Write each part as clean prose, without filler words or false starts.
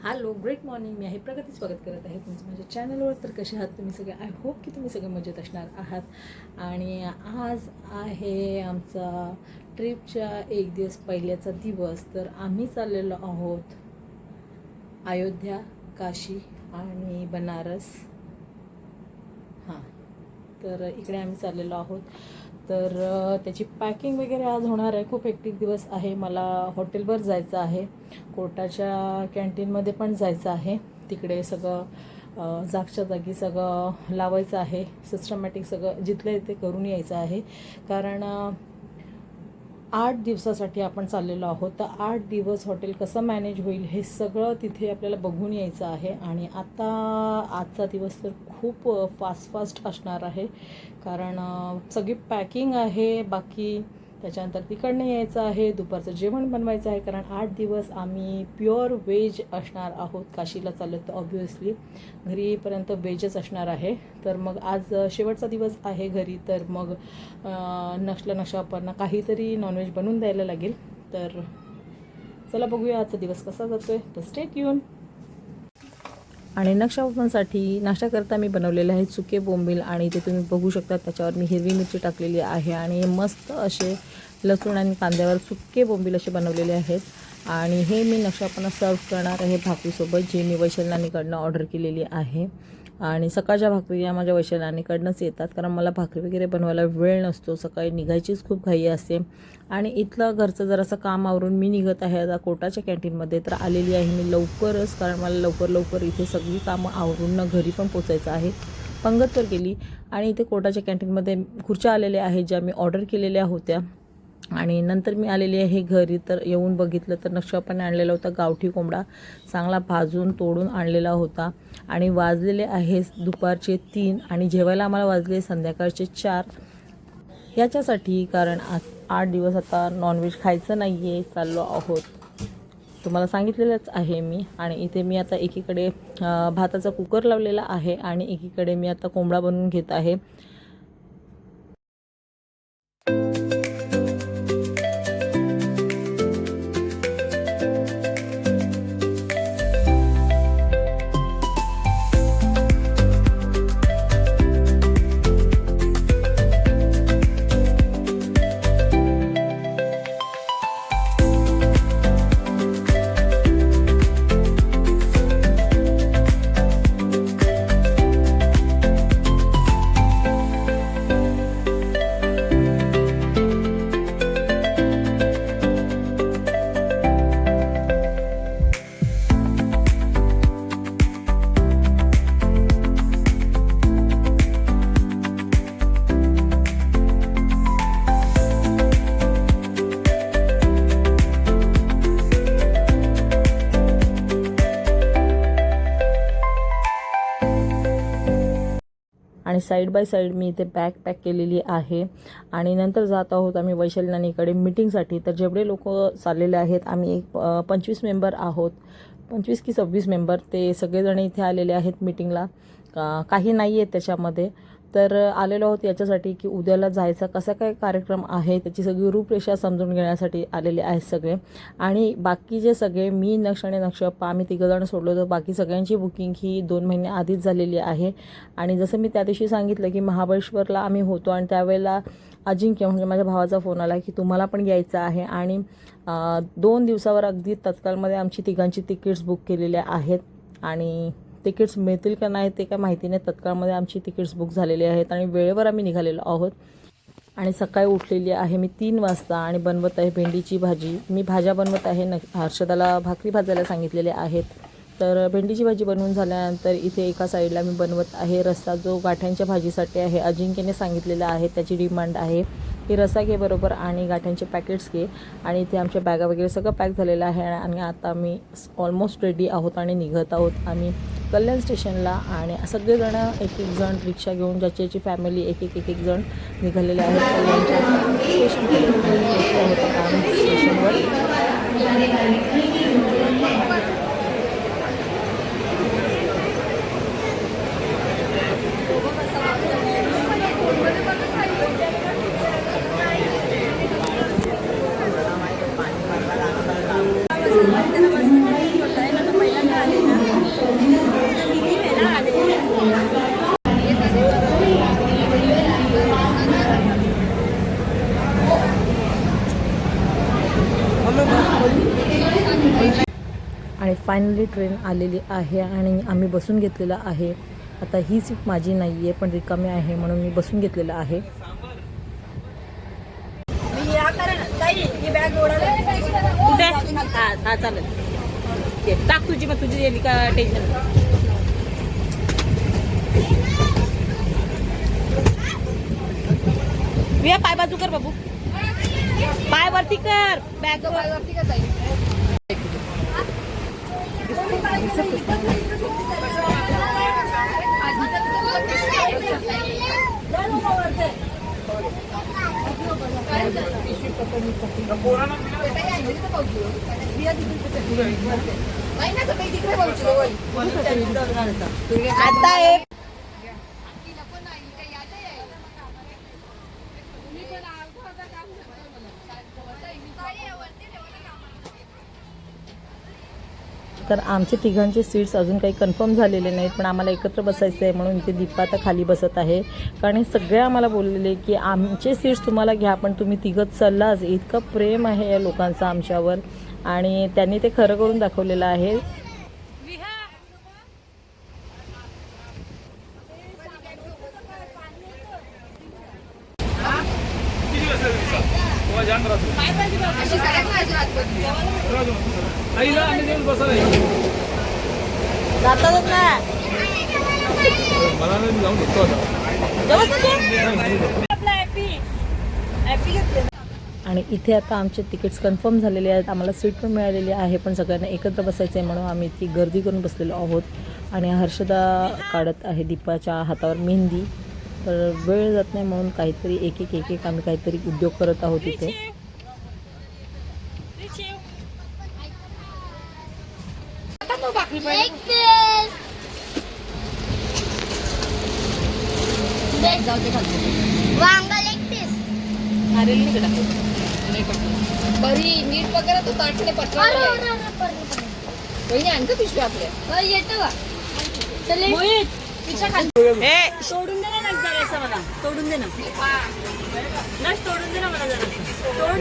Hello, great morning. मी आहे प्रगती, स्वागत करत आहे तुमचं माझ्या चॅनलवर. तर कसे आहात तुम्ही सगळे? आय होप की तुम्ही सगळे मजेत असणार आहात. आणि आज आहे आमचा ट्रिपच्या एक दिवस पहिल्याचा दिवस. तर आम्ही चाललेलो आहोत अयोध्या, काशी आणि बनारस. हां, तर इकडे आम्ही चाललेलो आहोत. तर त्याची पॅकिंग वगैरे आज होणार आहे. खूप हेक्टिक दिवस आहे. मला हॉटेलवर जायचं आहे, कोर्टाच्या कॅन्टीनमध्ये पण जायचं आहे. तिकडे सगळं जागच्या जागी सगळं लावायचं आहे. सिस्टमॅटिक सगळं जिथलं ते करून यायचं आहे. कारण 8 दिवसासाठी आपण चाललेलो आहोत. तर 8 दिवस हॉटेल कसं मॅनेज होईल हे सगळं तिथे आपल्याला बघून यायचं आहे. आणि आजचा दिवस तर खूप फास्ट असणार आहे. कारण सगळी पॅकिंग आहे. बाकी त्याच्यानंतर तिकडनं यायचं आहे, दुपारचं जेवण बनवायचं आहे. कारण 8 दिवस आम्ही प्युअर व्हेज असणार आहोत. काशीला चाललो तर ऑब्व्हियसली घरी येईपर्यंत व्हेजच असणार आहे. तर मग आज शेवटचा दिवस आहे घरी. तर मग नक्षापरना काहीतरी नॉनव्हेज बनवून द्यायला लागेल. तर चला बघूया आजचा दिवस कसा जातोय. तर स्टे ट्यून. आणि नक्षापरसाठी नाश्ता करता मी बनवलेले आहेत सुके बोंबील. आणि ते तुम्ही बघू शकता, त्याच्यावर मी हिरवी मिरची टाकलेली आहे. आणि मस्त असे लसूण आणि कांद्यावर सुके बोंबील असे बनवलेले आहेत. आणि हे मी नक्षापरना सर्व करणार आहे भाकरीसोबत, जी मी वैशालीनानीकडनं ऑर्डर केलेली आहे. आणि सकाळच्या भाकरी या माझ्या वैशालीनानीकडनंच येतात, कारण मला भाकरी वगैरे बनवायला वेळ नसतो. सकाळी निघायचीच खूप घाई असते. आणि इथलं घरचं जरासं काम आवरून मी निघत आहे आता कोर्टाच्या कॅन्टीनमध्ये. तर आलेली आहे मी लवकरच, कारण मला लवकर इथे सगळी कामं आवरून घरी पण पोचायचं आहे. पंगत तर गेली. आणि इथे कोर्टाच्या कॅन्टीनमध्ये खुर्च्या आलेल्या आहेत, ज्या मी ऑर्डर केलेल्या होत्या. आणि नंतर मी आलेली आहे घरी. तर येऊन बघितलं तर नक्षापरने आणलेला होता गावठी कोंबडा, चांगला भाजून तोडून आणलेला होता. आणि वाजलेले आहे दुपारचे 3 आणि जेवायला आम्हाला वाजले संध्याकाळचे 4. याच्यासाठी कारण 8 दिवस आता नॉनव्हेज खायचं नाही आहे, चाललो आहोत. तुम्हाला सांगितलेलंच आहे मी. आणि इथे मी आता एकीकडे भाताचा कुकर लावलेला आहे आणि एकीकडे मी आता कोंबडा बनवून घेत आहे. आणि साईड बाय साईड मी इथे बॅग पॅक केलेली आहे. आणि नंतर जात आहोत आम्ही वैशालीनानीकडे मीटिंगसाठी. तर जेवढे लोक चाललेले आहेत, आम्ही एक 25 मेंबर आहोत, 25 की 26 मेंबर. ते सगळेजण इथे आलेले आहेत मीटिंगला. काही नाही आहेत त्याच्यामध्ये. तर आलेलो आहोत याच्यासाठी की उद्याला जायचा कसा काय कार्यक्रम आहे त्याची सगळी रूपरेषा समजून घेण्यासाठी आलेले आहेत सगळे. आणि बाकी जे सगळे मी आणि नक्षप्पा आम्ही तिघंजण सोडलो, तर बाकी सगळ्यांची बुकिंग ही 2 महिने आधीच झालेली आहे. आणि जसं मी त्या दिवशी सांगितलं की महाबळेश्वरला आम्ही होतो आणि त्यावेळेला अजिंक्य म्हणजे माझ्या भावाचा फोन आला की तुम्हाला पण यायचं आहे. आणि 2 दिवसावर अगदी तत्कालमध्ये आमची तिघांची तिकीट्स बुक केलेल्या आहेत. आणि तिकीट्स मिळतील का नाही ते काय माहिती नाही. तत्काळमध्ये आमची तिकीट्स बुक झालेली आहेत आणि वेळेवर आम्ही निघालेलो आहोत. आणि सकाळी उठलेली आहे मी 3 वाजता आणि बनवत आहे भेंडीची भाजी. मी भाज्या बनवत आहे. हर्षदाला भाकरी भाजायला सांगितलेले आहेत. तर भेंडीची भाजी बनवून झाल्यानंतर इथे एका साईडला मी बनवत आहे रस्सा, जो गाठ्यांच्या भाजीसाठी आहे. अजिंक्यने सांगितलेला आहे, त्याची डिमांड आहे की रस्सा घे बरोबर आणि गाठ्यांचे पॅकेट्स घे. आणि इथे आमच्या बॅगा वगैरे सगळं पॅक झालेलं आहे. आणि आता आम्ही ऑलमोस्ट रेडी आहोत आणि निघत आहोत आम्ही कल्याण स्टेशनला. आणि सगळेजण एक जण रिक्षा घेऊन, ज्याची फॅमिली एक जण निघालेले आहेत कल्याणच्या स्टेशनकडे. होतं आम्ही स्टेशनवर. आणि फायनली ट्रेन आलेली आहे आणि आम्ही बसून घेतलेला आहे. आता ही सीट माझी नाही आहे पण रिकामी आहे म्हणून मी बसून घेतलेलं आहे. हा चालेल टाक तुझी, मग तुझी गेली का टेन्शन. विया पाय बाजू कर बाबू, पाय वरती कर, बॅग वरती कर ताई. आता एक तर आमचे तिघांचे सीट्स अजून काही कन्फर्म झालेले नाहीत पण आम्हाला एकत्र बसायचं आहे म्हणून इथे दीपा आता खाली बसत आहे. कारण सगळे आम्हाला बोललेले की आमचे सीट्स तुम्हाला घ्या पण तुम्ही तिघंच चाललाच. इतकं प्रेम आहे या लोकांचं आमच्यावर आणि त्यांनी ते खरं करून दाखवलेलं आहे. आणि इथे आता आमचे तिकीट्स कन्फर्म झालेले आहेत. आम्हाला सीट पण मिळालेली आहे पण सगळ्यांना एकत्र बसायचं आहे म्हणून आम्ही इतकी गर्दी करून बसलेलो आहोत. आणि हर्षदा काढत आहे दीपाच्या हातावर मेहंदी. तर वेळ जात नाही म्हणून काहीतरी एक एक आम्ही काहीतरी उद्योग करत आहोत इथे. बरी नीट वगैरे तो ताटने पटवा पिशवी आपल्या येतो का तोडून दे ना नंतर असं मला तोडून दे ना तोडून दे ना मला जरा तोड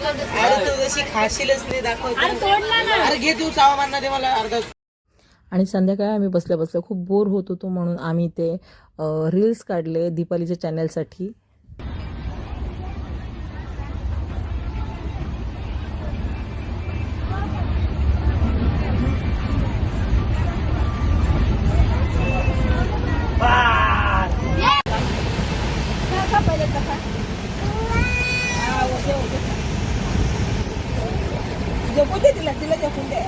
ना खाशीलच नाही दाखव तोडला ना अरे घे तू सामान दे मला अर्धा. आणि संध्याकाळी आम्ही बसल्या बसल्या खूप बोर होत होतो म्हणून आम्ही ते रील्स काढले दीपालीच्या चॅनलसाठी. जपून दे तिला तिला जपून दे.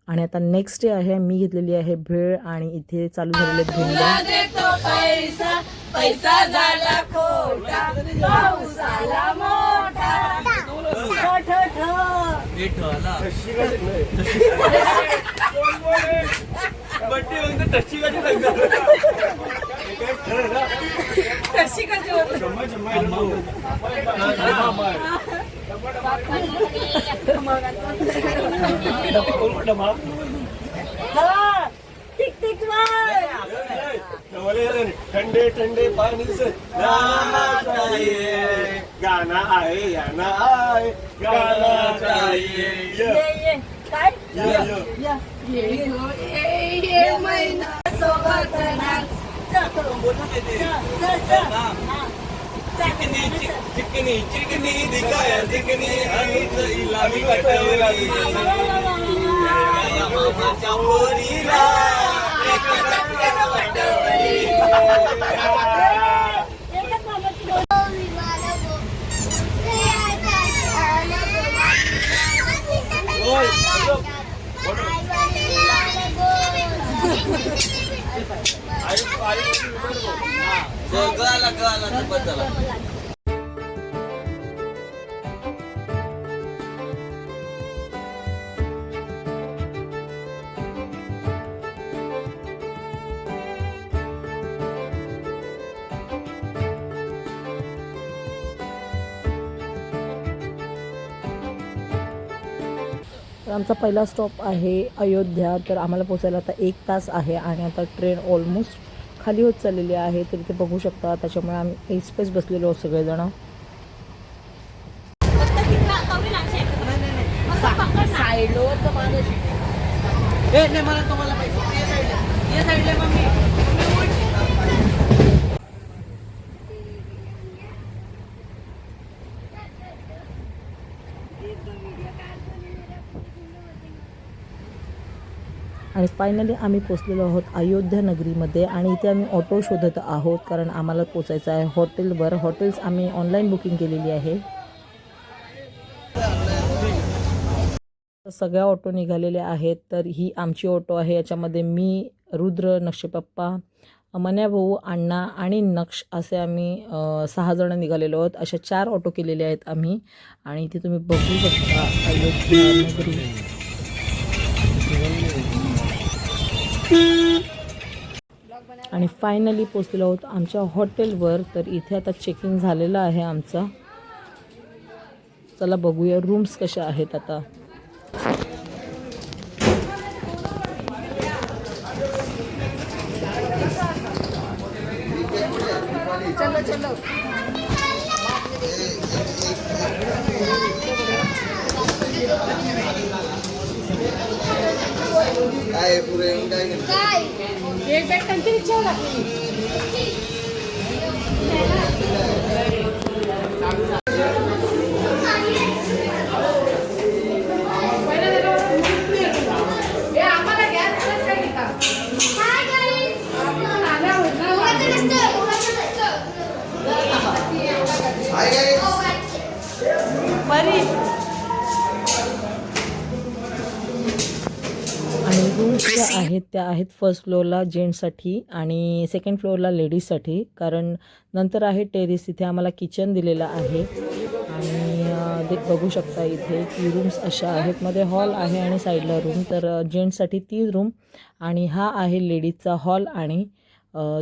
आणि आता नेक्स्ट डे आहे. मी घेतलेली आहे भेळ आणि इथे चालू झालेले पैसा झाला खोटा पाऊस आला मोठा ठंडे ठंडे पानी से गाना चाहिए, गाना आए या ना आए गाना चाहिए. ये काय ये महिना सोबत नाच चिकनी चिकनी चिकनी दिखाया दिकनी इलामी कटोरी मामाच्या पोरीला तर आमचा पहिला स्टॉप आहे अयोध्या. तर आम्हाला पोचायला आता 1 तास आहे आणि आता ट्रेन ऑलमोस्ट खाली होत चाललेली आहे, तर इथे बघू शकता. त्याच्यामुळे आम्ही ऐसपैस बसलेलो आहोत सगळेजण. आणि फायनली आम्ही पोचलेलो आहोत अयोध्या नगरीमध्ये. आणि इथे आम्ही ऑटो शोधत आहोत, कारण आम्हाला पोचायचं आहे हॉटेलवर. हॉटेल्स आम्ही ऑनलाईन बुकिंग केलेली आहे. सगळ्या ऑटो निघालेले आहेत. तर ही आमची ऑटो आहे. याच्यामध्ये मी, रुद्र, नक्षपप्पा, मन्या भाऊ, अण्णा आणि नक्ष असे आम्ही 6 जण निघालेलो आहोत. अशा 4 ऑटो केलेले आहेत आम्ही. आणि इथे तुम्ही बघू शकता अयोध्या नगरी. आणि फायनली पोचलेलो आहोत आमच्या हॉटेलवर. तर इथे आता चेकिंग झालेलं आहे आमचं. चला बघूया रूम्स कशा आहेत आता. एक बॅग त्यांची इच्छा आणि रूम्स ज्या आहेत त्या आहेत फर्स्ट फ्लोअरला जेंट्ससाठी आणि सेकंड फ्लोअरला लेडीजसाठी. कारण नंतर आहे टेरेस, इथे आम्हाला किचन दिलेलं आहे. आणि बघू शकता इथे की रूम्स अशा आहेत. मध्ये हॉल आहे आणि साईडला रूम. तर जेंट्ससाठी 3 रूम आणि हा आहे लेडीजचा हॉल आणि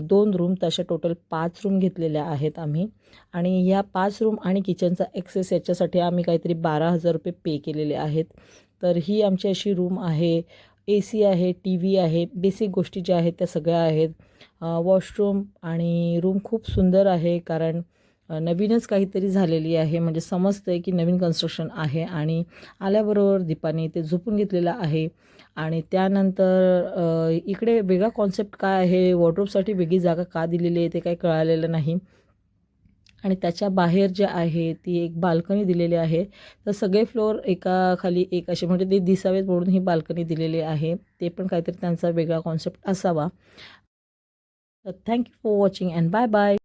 2 रूम. तशा टोटल 5 रूम घेतलेल्या आहेत आम्ही. आणि ह्या 5 रूम आणि किचनचा ॲक्सेस याच्यासाठी आम्ही काहीतरी 12,000 रुपये पे केलेले आहेत. तर ही आमची अशी रूम आहे. AC आहे, TV आहे, बेसिक गोष्टी ज्या आहेत त्या सगळ्या आहेत. वॉशरूम आणि रूम खूप सुंदर आहे, कारण नवीनच काहीतरी झालेली आहे. म्हणजे समजतं आहे की नवीन कन्स्ट्रक्शन आहे. आणि आल्याबरोबर दीपाने ते झोपून घेतलेलं आहे. आणि त्यानंतर इकडे वेगळा कॉन्सेप्ट काय आहे, वॉर्डरोबसाठी वेगळी जागा का दिलेली आहे ते काही कळालेलं नाही. आणि त्याच्या बाहेर जे आहे ती एक बाल्कनी दिलेली आहे. तर सगळे फ्लोअर एका खाली एक असे म्हणजे ते दिसावेत म्हणून ही बाल्कनी दिलेली आहे. ते पण काहीतरी त्यांचा वेगळा कॉन्सेप्ट असावा. तर thank you for watching and bye bye.